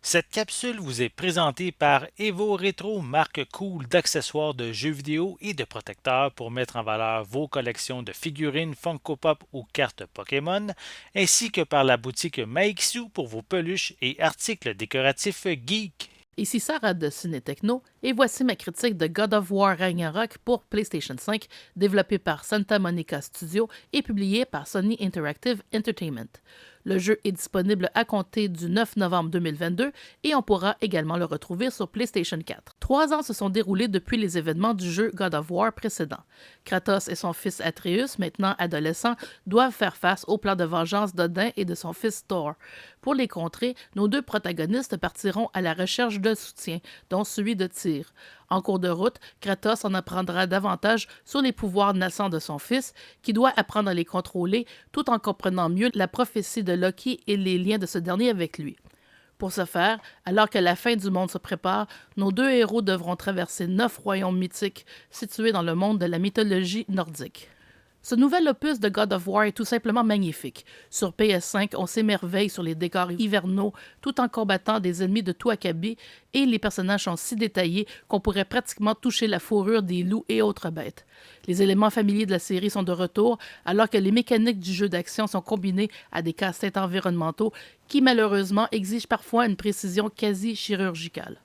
Cette capsule vous est présentée par Evo Retro, marque cool d'accessoires de jeux vidéo et de protecteurs pour mettre en valeur vos collections de figurines Funko Pop ou cartes Pokémon, ainsi que par la boutique Maixu pour vos peluches et articles décoratifs geek. Ici Sarah de Ciné Techno et voici ma critique de God of War Ragnarok pour PlayStation 5, développé par Santa Monica Studio et publié par Sony Interactive Entertainment. Le jeu est disponible à compter du 9 novembre 2022 et on pourra également le retrouver sur PlayStation 4. 3 ans se sont déroulés depuis les événements du jeu God of War précédent. Kratos et son fils Atreus, maintenant adolescents, doivent faire face au plan de vengeance d'Odin et de son fils Thor. Pour les contrer, nos deux protagonistes partiront à la recherche de soutien, dont celui de Tyr. En cours de route, Kratos en apprendra davantage sur les pouvoirs naissants de son fils, qui doit apprendre à les contrôler tout en comprenant mieux la prophétie de Loki et les liens de ce dernier avec lui. Pour ce faire, alors que la fin du monde se prépare, nos deux héros devront traverser 9 royaumes mythiques situés dans le monde de la mythologie nordique. Ce nouvel opus de God of War est tout simplement magnifique. Sur PS5, on s'émerveille sur les décors hivernaux tout en combattant des ennemis de tout acabit et les personnages sont si détaillés qu'on pourrait pratiquement toucher la fourrure des loups et autres bêtes. Les éléments familiers de la série sont de retour alors que les mécaniques du jeu d'action sont combinées à des casse-têtes environnementaux qui malheureusement exigent parfois une précision quasi chirurgicale.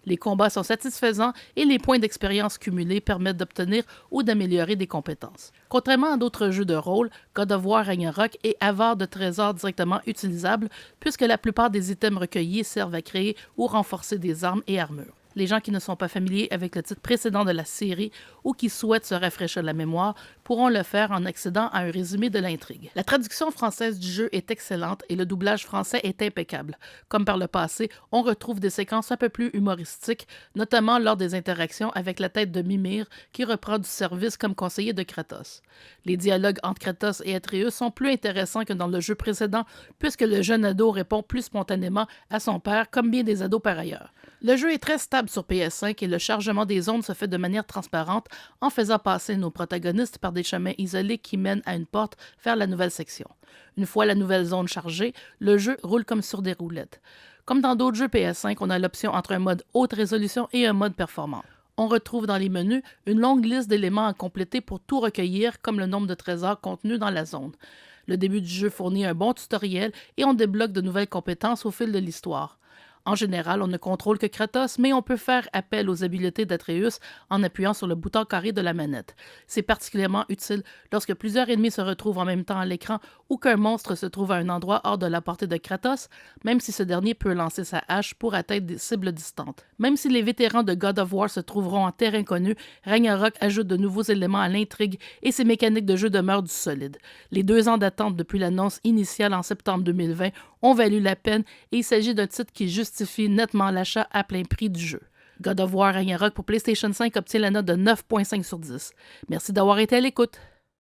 Les combats sont satisfaisants et les points d'expérience cumulés permettent d'obtenir ou d'améliorer des compétences. Contrairement à d'autres jeux de rôle, God of War Ragnarok est avare de trésors directement utilisables puisque la plupart des items recueillis servent à créer ou renforcer des armes et armures. Les gens qui ne sont pas familiers avec le titre précédent de la série ou qui souhaitent se rafraîchir la mémoire pourront le faire en accédant à un résumé de l'intrigue. La traduction française du jeu est excellente et le doublage français est impeccable. Comme par le passé, on retrouve des séquences un peu plus humoristiques, notamment lors des interactions avec la tête de Mimir qui reprend du service comme conseiller de Kratos. Les dialogues entre Kratos et Atreus sont plus intéressants que dans le jeu précédent puisque le jeune ado répond plus spontanément à son père comme bien des ados par ailleurs. Le jeu est très stable sur PS5 et le chargement des ondes se fait de manière transparente en faisant passer nos protagonistes par des chemins isolés qui mènent à une porte vers la nouvelle section. Une fois la nouvelle zone chargée, le jeu roule comme sur des roulettes. Comme dans d'autres jeux PS5, on a l'option entre un mode haute résolution et un mode performant. On retrouve dans les menus une longue liste d'éléments à compléter pour tout recueillir, comme le nombre de trésors contenus dans la zone. Le début du jeu fournit un bon tutoriel et on débloque de nouvelles compétences au fil de l'histoire. En général, on ne contrôle que Kratos, mais on peut faire appel aux habiletés d'Atreus en appuyant sur le bouton carré de la manette. C'est particulièrement utile lorsque plusieurs ennemis se retrouvent en même temps à l'écran ou qu'un monstre se trouve à un endroit hors de la portée de Kratos, même si ce dernier peut lancer sa hache pour atteindre des cibles distantes. Même si les vétérans de God of War se trouveront en terrain connu, Ragnarok ajoute de nouveaux éléments à l'intrigue et ses mécaniques de jeu demeurent du solide. Les 2 ans d'attente depuis l'annonce initiale en septembre 2020 ont valu la peine et il s'agit d'un titre qui justifie nettement l'achat à plein prix du jeu. God of War Ragnarok pour PlayStation 5 obtient la note de 9.5 sur 10. Merci d'avoir été à l'écoute.